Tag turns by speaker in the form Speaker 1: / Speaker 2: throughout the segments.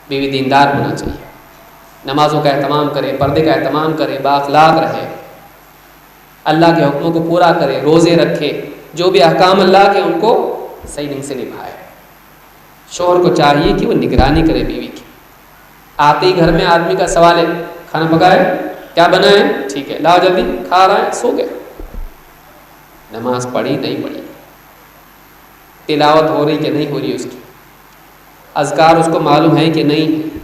Speaker 1: بیوی دیندار ہونا چاہیے، نمازوں کا اہتمام کرے، پردے کا اہتمام کرے، بااخلاق رہے، اللہ کے حکموں کو پورا کرے، روزے رکھے، جو بھی احکام اللہ کے ان کو صحیح ڈھنگ سے نبھائے۔ شوہر کو چاہیے کہ وہ نگرانی کرے بیوی کی۔ آتے ہی گھر میں آدمی کا سوال ہے، کھانا پکائے، کیا بنا ہے، ٹھیک ہے لاؤ جلدی، کھا رہا ہے، سو گئے۔ نماز پڑھی نہیں پڑھی، تلاوت ہو رہی کہ نہیں ہو رہی، اس کی اذکار اس کو معلوم ہے کہ نہیں،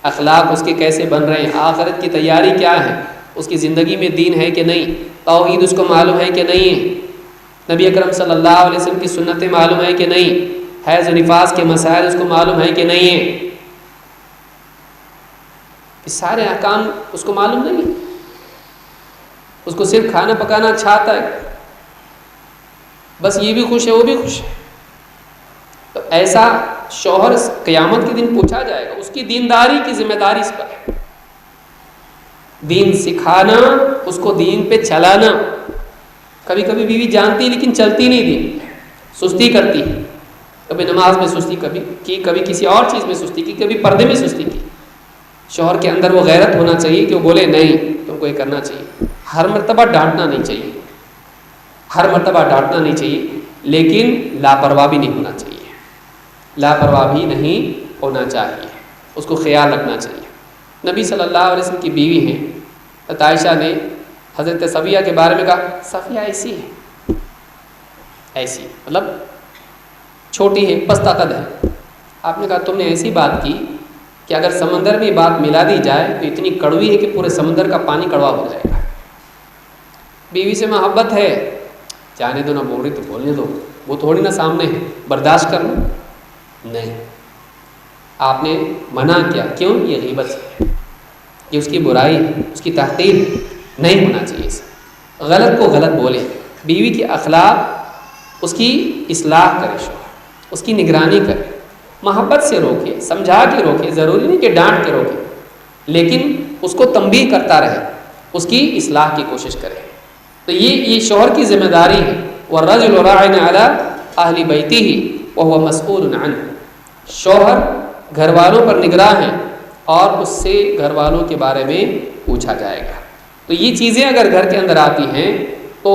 Speaker 1: اخلاق اس کے کیسے بن رہے ہیں، آخرت کی تیاری کیا ہے، اس کی زندگی میں دین ہے کہ نہیں، توحید اس کو معلوم ہے کہ نہیں ہے، نبی اکرم صلی اللہ علیہ وسلم کی سنتیں معلوم ہے کہ نہیں، حیض و نفاس کے مسائل اس کو معلوم ہے کہ نہیں ہے، یہ سارے احکام اس کو معلوم نہیں ہے، اس کو صرف کھانا پکانا اچھا آتا ہے، بس یہ بھی خوش ہے وہ بھی خوش ہے۔ تو ایسا شوہر قیامت کے دن پوچھا جائے گا، اس کی دینداری کی ذمہ داری اس پر ہے، دین سکھانا، اس کو دین پہ چلانا۔ کبھی کبھی بیوی جانتی لیکن چلتی نہیں دین، سستی کرتی ہے، کبھی نماز میں سستی کبھی کسی اور چیز میں سستی کی، کبھی پردے میں سستی کی۔ شوہر کے اندر وہ غیرت ہونا چاہیے کہ وہ بولے نہیں تم کو یہ کرنا چاہیے، ہر مرتبہ ڈانٹنا نہیں چاہیے، ہر مرتبہ ڈانٹنا نہیں چاہیے، لیکن لاپرواہ بھی نہیں ہونا چاہیے، لاپرواہ بھی نہیں ہونا چاہیے، اس کو خیال رکھنا چاہیے۔ نبی صلی اللہ علیہ وسلم کی بیوی ہیں عائشہ نے حضرت صفیہ کے بارے میں کہا صفیہ ایسی ہے، ایسی مطلب چھوٹی ہے، پست قد ہے۔ آپ نے کہا تم نے ایسی بات کی کہ اگر سمندر میں بات ملا دی جائے تو اتنی کڑوی ہے کہ پورے سمندر کا پانی کڑوا ہو جائے گا۔ بیوی سے محبت ہے، جانے دو، نہ بول رہی تو بولنے دو، وہ تھوڑی نہ سامنے ہے، برداشت کر لو، نہیں، آپ نے منع کیا، کیوں؟ یہ غیبت ہے، یہ اس کی برائی ہے، اس کی تحقیر نہیں ہونا چاہیے، اسے غلط کو غلط بولے، بیوی کے اخلاق اس کی اصلاح کرے، شوہر اس کی نگرانی کرے، محبت سے روکے، سمجھا کے روکے، ضروری نہیں کہ ڈانٹ کے روکے، لیکن اس کو تنبیہ کرتا رہے، اس کی اصلاح کی کوشش کرے۔ تو یہ شوہر کی ذمہ داری ہے۔ وَالرَّجُلُ رَاعٍ عَلَىٰ أَهْلِ بَيْتِهِ وَهُوَ مَسْئُولٌ عَنْهُ، شوہر گھر والوں پر نگراں ہیں اور اس سے گھر والوں کے بارے میں پوچھا جائے گا۔ تو یہ چیزیں اگر گھر کے اندر آتی ہیں تو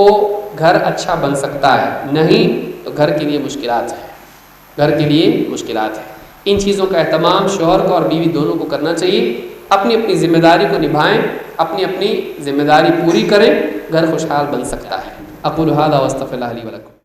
Speaker 1: گھر اچھا بن سکتا ہے، نہیں تو گھر کے لیے مشکلات ہیں، گھر کے لیے مشکلات ہیں۔ ان چیزوں کا اہتمام شوہر کو اور بیوی دونوں کو کرنا چاہیے، اپنی اپنی ذمہ داری کو نبھائیں، اپنی اپنی ذمہ داری پوری کریں، گھر خوشحال بن سکتا ہے۔ اقول ھذا واستغفر اللہ لی ولکم۔